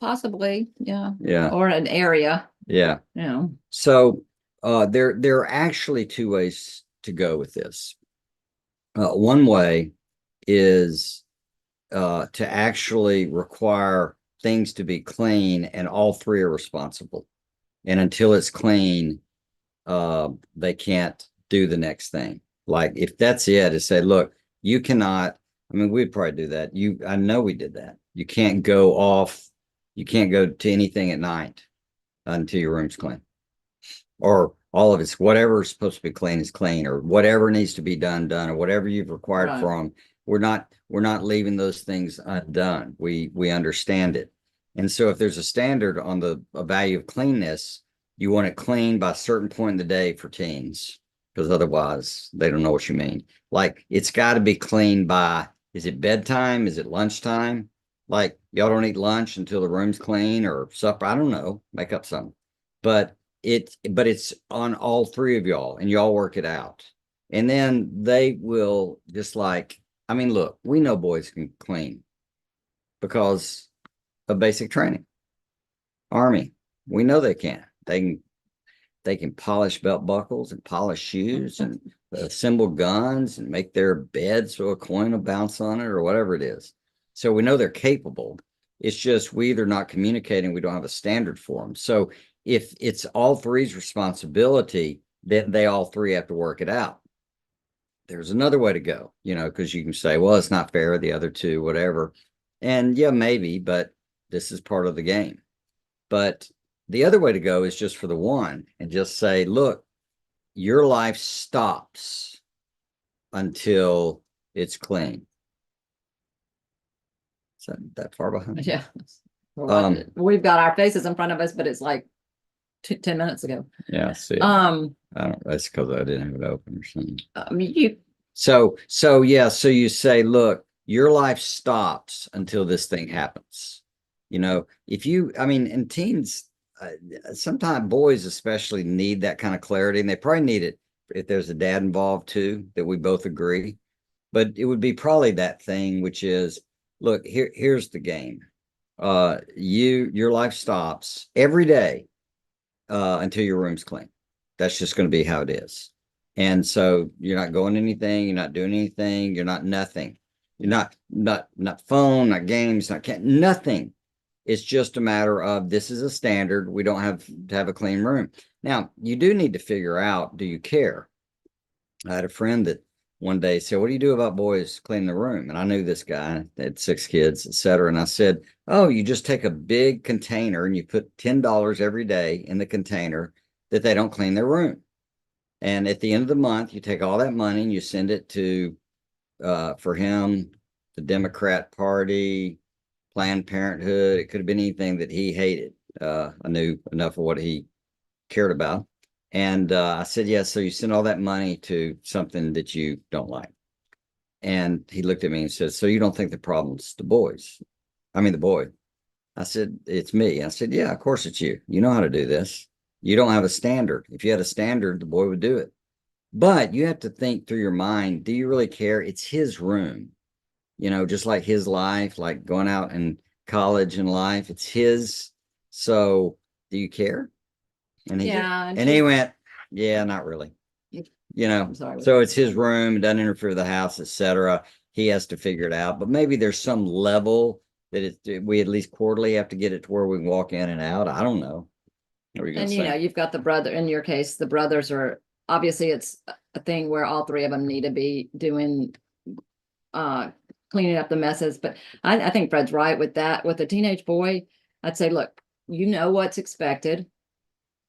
Possibly, yeah. Yeah, Or an area, yeah. you know. So there are actually 2 ways to go with this. One way is to actually require things to be clean, and all 3 are responsible. And until it's clean, they can't do the next thing. Like if that's it, is say, look, you cannot. I mean, we'd probably do that. I know we did that. You can't go off. You can't go to anything at night until your room's clean, or all of it's whatever is supposed to be clean is clean, or whatever needs to be done, or whatever you've required Right. from. We're not leaving those things undone. We understand it. And so if there's a standard on the a value of cleanness, you want it clean by a certain point in the day for teens, because otherwise they don't know what you mean. Like it's got to be clean by, is it bedtime? Is it lunchtime? Like y'all don't eat lunch until the room's clean, or supper. I don't know, make up something. But it's on all 3 of y'all, and y'all work it out. And then they will just like, I mean, look, we know boys can clean because of basic training. Army, we know they can. They can polish belt buckles and polish shoes and assemble guns and make their bed so a coin will bounce on it or whatever it is. So we know they're capable. It's just we either not communicating, we don't have a standard for them. So if it's all 3's responsibility, then they all 3 have to work it out. There's another way to go, because you can say, well, it's not fair, the other 2, whatever. And yeah, maybe, but this is part of the game. But the other way to go is just for the one and just say, look, your life stops until it's clean. Is that far behind? Yeah. Um, We've got our faces in front of us, but it's like 10 minutes ago. yeah, see, I don't, that's because I didn't have it open or something. I mean, you, So yeah, so you say, look, your life stops until this thing happens. If you, I mean, and teens, sometimes boys especially need that kind of clarity, and they probably need it if there's a dad involved too, that we both agree. But it would be probably that thing, which is, look, here's the game. Your life stops every day until your room's clean. That's just going to be how it is. And so you're not going anything, you're not doing anything, you're not nothing. You're not phone, not games, nothing. It's just a matter of, this is a standard. We don't have to have a clean room. Now, you do need to figure out, do you care? I had a friend that one day said, what do you do about boys cleaning the room? And I knew this guy that had 6 kids, etc. And I said, oh, you just take a big container and you put $10 every day in the container that they don't clean their room. And at the end of the month, you take all that money and you send it to, for him, the Democrat Party, Planned Parenthood. It could have been anything that he hated. I knew enough of what he cared about. And I said, yeah, so you send all that money to something that you don't like. And he looked at me and said, so you don't think the problem's the boys? I mean, the boy. I said, it's me. I said, yeah, of course it's you. You know how to do this. You don't have a standard. If you had a standard, the boy would do it. But you have to think through your mind, do you really care? It's his room, just like his life, like going out in college and life, it's his. So do you care? And he did. yeah. And he went, yeah, not really. I'm sorry. So it's his room, it doesn't interfere with the house, etc. He has to figure it out. But maybe there's some level that we at least quarterly have to get it to where we can walk in and out. I don't know. What are you gonna And say? you've got the brother, in your case, the brothers are obviously, it's a thing where all 3 of them need to be doing uh cleaning up the messes. But I think Fred's right with that. With a teenage boy, I'd say, look, you know what's expected.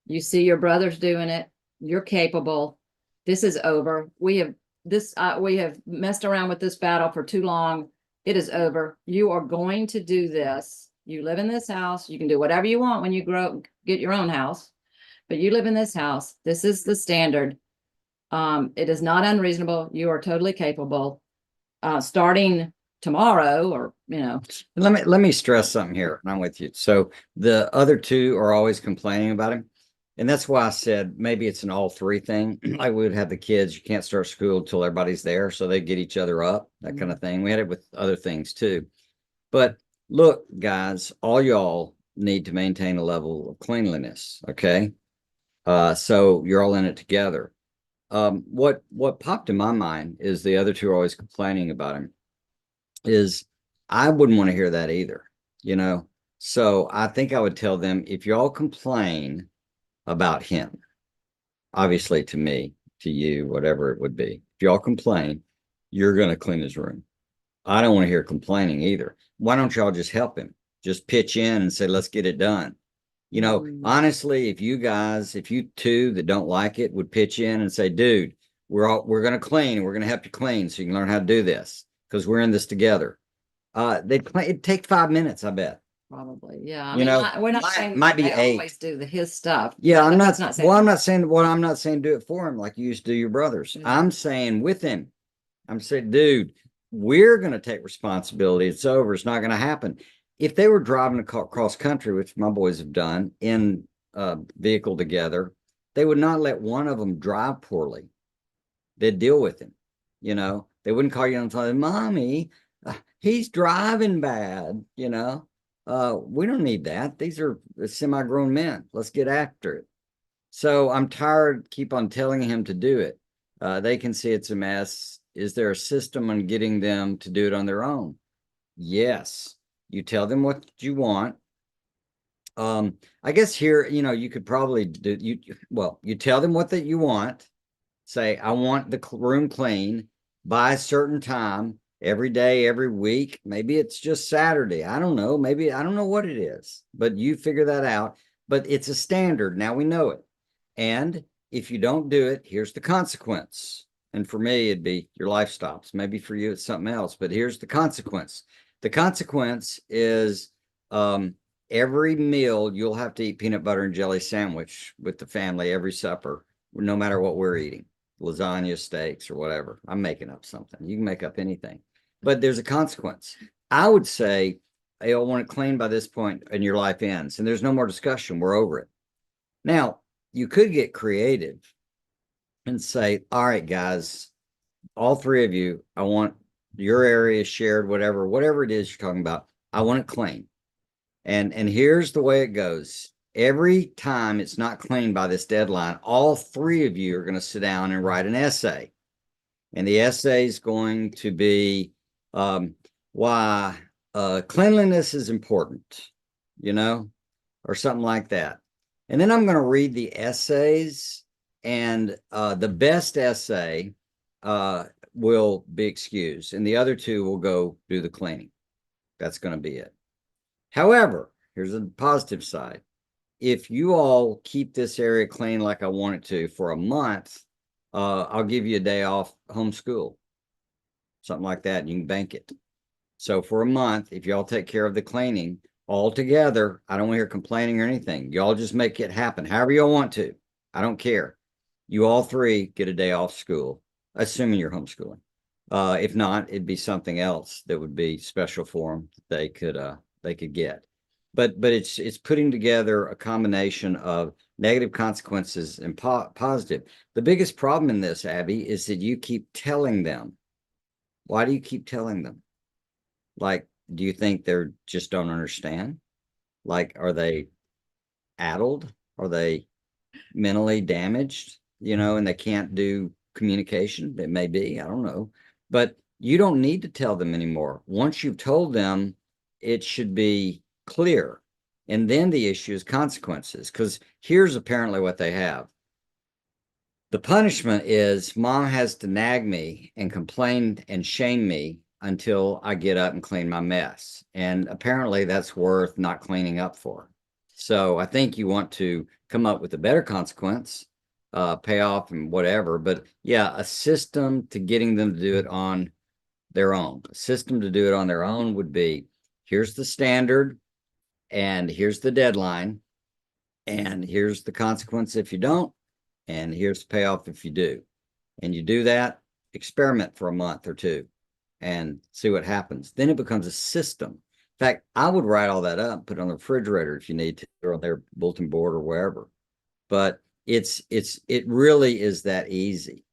You see your brothers doing it, you're capable. This is over. We have we have messed around with this battle for too long. It is over. You are going to do this. You live in this house. You can do whatever you want when you get your own house, but you live in this house. This is the standard. It is not unreasonable. You are totally capable. Starting tomorrow, or Let me stress something here, and I'm with you. So the other two are always complaining about him. And that's why I said maybe it's an all three thing. Like we would have the kids, you can't start school until everybody's there. So they get each other up, that kind of thing. We had it with other things too. But look, guys, all y'all need to maintain a level of cleanliness. Okay. So you're all in it together. What popped in my mind is the other two are always complaining about him is I wouldn't want to hear that either, you know. So I think I would tell them if y'all complain about him, obviously to me, to you, whatever it would be, if y'all complain, you're going to clean his room. I don't want to hear complaining either. Why don't y'all just help him? Just pitch in and say, let's get it done. You know, honestly, if you two that don't like it would pitch in and say, dude, we're going to clean. We're going to help you clean so you can learn how to do this because we're in this together. It'd take 5 minutes, I bet. probably, yeah. I You mean, know, we're not saying might be they always 8. do his stuff. Yeah, but that's not saying. well, I'm not saying do it for him like you used to do your brothers. Yeah. I'm saying with him. I'm saying, dude, we're going to take responsibility. It's over. It's not going to happen. If they were driving across country, which my boys have done in a vehicle together, they would not let one of them drive poorly. They'd deal with him. You know, they wouldn't call you on the phone, Mommy, he's driving bad. You know, we don't need that. These are semi-grown men. Let's get after it. So I'm tired, keep on telling him to do it. They can see it's a mess. Is there a system on getting them to do it on their own? Yes. You tell them what you want. I guess here, you know, you could probably do you tell them what that you want. Say, I want the room clean by a certain time every day, every week. Maybe it's just Saturday. I don't know. Maybe I don't know what it is, but you figure that out. But it's a standard. Now we know it. And if you don't do it, here's the consequence. And for me, it'd be your life stops. Maybe for you, it's something else, but here's the consequence. The consequence is every meal you'll have to eat peanut butter and jelly sandwich with the family every supper, no matter what we're eating, lasagna, steaks, or whatever. I'm making up something. You can make up anything, but there's a consequence. I would say you'll want to clean by this point and your life ends, and there's no more discussion. We're over it. Now, you could get creative and say, all right, guys, all three of you, I want your area shared, whatever it is you're talking about. I want it clean. And here's the way it goes. Every time it's not clean by this deadline, all three of you are going to sit down and write an essay. And the essay is going to be why cleanliness is important, you know, or something like that. And then I'm going to read the essays, and the best essay will be excused, and the other two will go do the cleaning. That's going to be it. However, here's a positive side. If you all keep this area clean like I want it to for a month, I'll give you a day off homeschool, something like that, and you can bank it. So for a month, if y'all take care of the cleaning all together, I don't want to hear complaining or anything. Y'all just make it happen however y'all want to. I don't care. You all three get a day off school, assuming you're homeschooling. If not, it'd be something else that would be special for them that they could get. But it's putting together a combination of negative consequences and positive. The biggest problem in this, Abby, is that you keep telling them. Why do you keep telling them? Like, do you think they're just don't understand? Like, are they addled? Are they mentally damaged? You know, and they can't do communication? It may be, I don't know. But you don't need to tell them anymore. Once you've told them, it should be clear. And then the issue is consequences, because here's apparently what they have. The punishment is mom has to nag me and complain and shame me until I get up and clean my mess. And apparently that's worth not cleaning up for. So I think you want to come up with a better consequence. pay off and whatever. But yeah, a system to getting them to do it on their own. A system to do it on their own would be, here's the standard, and here's the deadline, and here's the consequence if you don't, and here's the payoff if you do. And you do that, experiment for a month or two and see what happens. Then it becomes a system. In fact, I would write all that up, put it on the refrigerator if you need to, or on their bulletin board or wherever. But it really is that easy,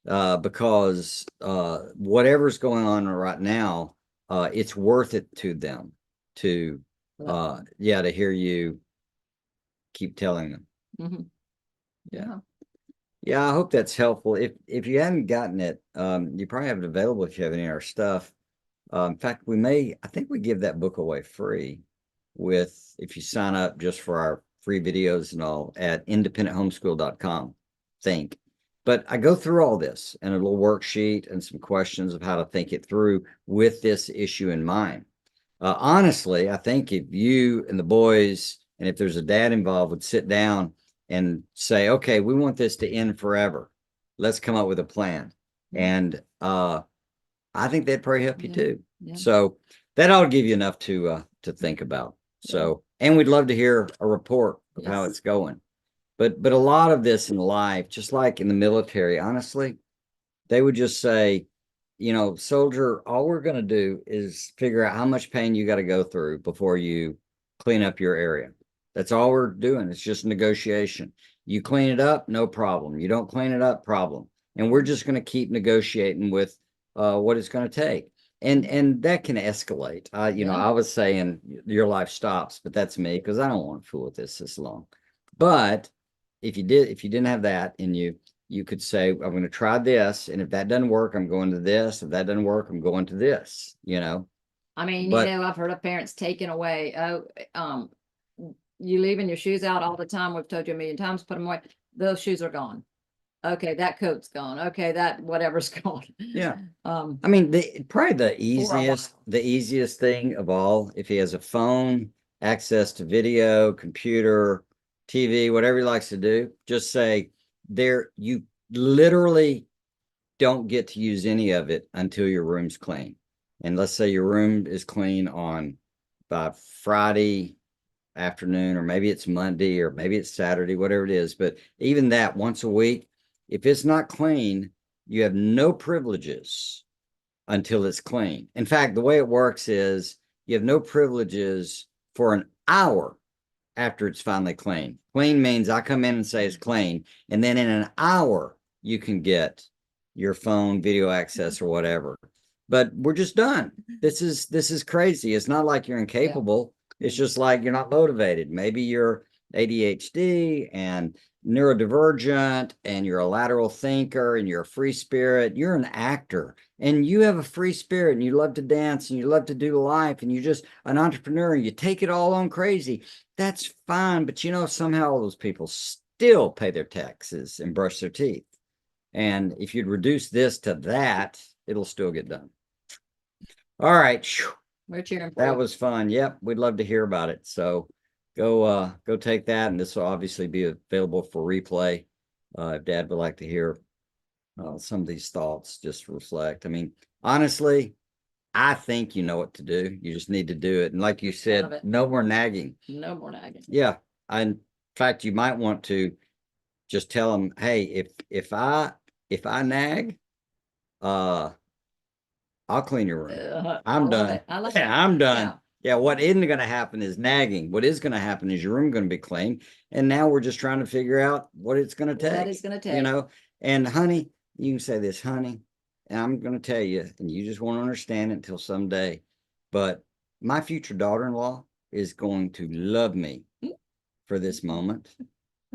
because whatever's going on right now, it's worth it to them to yeah, to hear you keep telling them. Mhm. Yeah. Yeah. Yeah, I hope that's helpful. If you haven't gotten it, you probably have it available if you have any of our stuff. In fact, I think we give that book away free with, if you sign up just for our free videos and all at independenthomeschool.com, think. But I go through all this and a little worksheet and some questions of how to think it through with this issue in mind. Honestly, I think if you and the boys, and if there's a dad involved, would sit down and say, okay, we want this to end forever. Let's come up with a plan. And I think that'd probably help you Yeah. too. Yeah. So that ought to give you enough to think about. So, and we'd love to hear a report of how Yes. it's going. But a lot of this in life, just like in the military, honestly, they would just say, soldier, all we're going to do is figure out how much pain you got to go through before you clean up your area. That's all we're doing. It's just negotiation. You clean it up, no problem. You don't clean it up, problem. And we're just going to keep negotiating with what it's going to take. And that can escalate. Yeah. I was saying your life stops, but that's me because I don't want to fool with this long. But if you didn't have that in you, you could say, I'm going to try this. And if that doesn't work, I'm going to this. If that doesn't work, I'm going to this, I mean, But I've heard of parents taking away, you leaving your shoes out all the time. We've told you a million times, put them away. Those shoes are gone. Okay, that coat's gone. Okay, that whatever's gone. yeah, Um, I mean, probably for a while. the easiest thing of all, if he has a phone, access to video, computer, TV, whatever he likes to do, just say you literally don't get to use any of it until your room's clean. And let's say your room is clean on by Friday afternoon, or maybe it's Monday, or maybe it's Saturday, whatever it is. But even that, once a week, if it's not clean, you have no privileges until it's clean. In fact, the way it works is you have no privileges for an hour after it's finally clean. Clean means I come in and say it's clean, and then in an hour you can get your phone video access or whatever. But we're just done. This is crazy. It's not like you're incapable. It's just like you're not motivated. Maybe you're ADHD and neurodivergent, and you're a lateral thinker, and you're a free spirit. You're an actor, and you have a free spirit, and you love to dance, and you love to do life, and you're just an entrepreneur, and you take it all on crazy. That's fine. But somehow all those people still pay their taxes and brush their teeth. And if you'd reduce this to that, it'll still get done. All right. We're cheering for That you. was fun. Yep. We'd love to hear about it. So go take that. And this will obviously be available for replay. If Dad would like to hear some of these thoughts, just reflect. I mean, honestly, I think you know what to do. You just need to do it. And like you said, no more nagging. No more nagging. Yeah. In fact, you might want to just tell them, hey, if I nag, uh, I'll clean your room. I I'm love done. it. I like Yeah, that. I'm done. Yeah. Yeah, what isn't going to happen is nagging. What is going to happen is your room going to be clean. And now we're just trying to figure out what it's going to What that take. is going to take. And honey, you can say this, honey, and I'm going to tell you, and you just won't understand it until someday. But my future daughter-in-law is going to love me for this moment.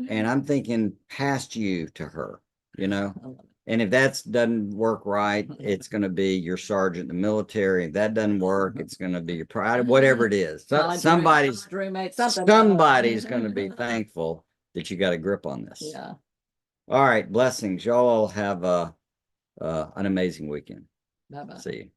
And I'm thinking past you to her, you know. I love it. And if that doesn't work right, it's going to be your sergeant in the military. If that doesn't work, it's going to be your pride, whatever it is. So, somebody's roommate, something. somebody's going to be thankful that you got a grip on this. Yeah. All right, blessings. Y'all have an amazing weekend. Bye bye. See you.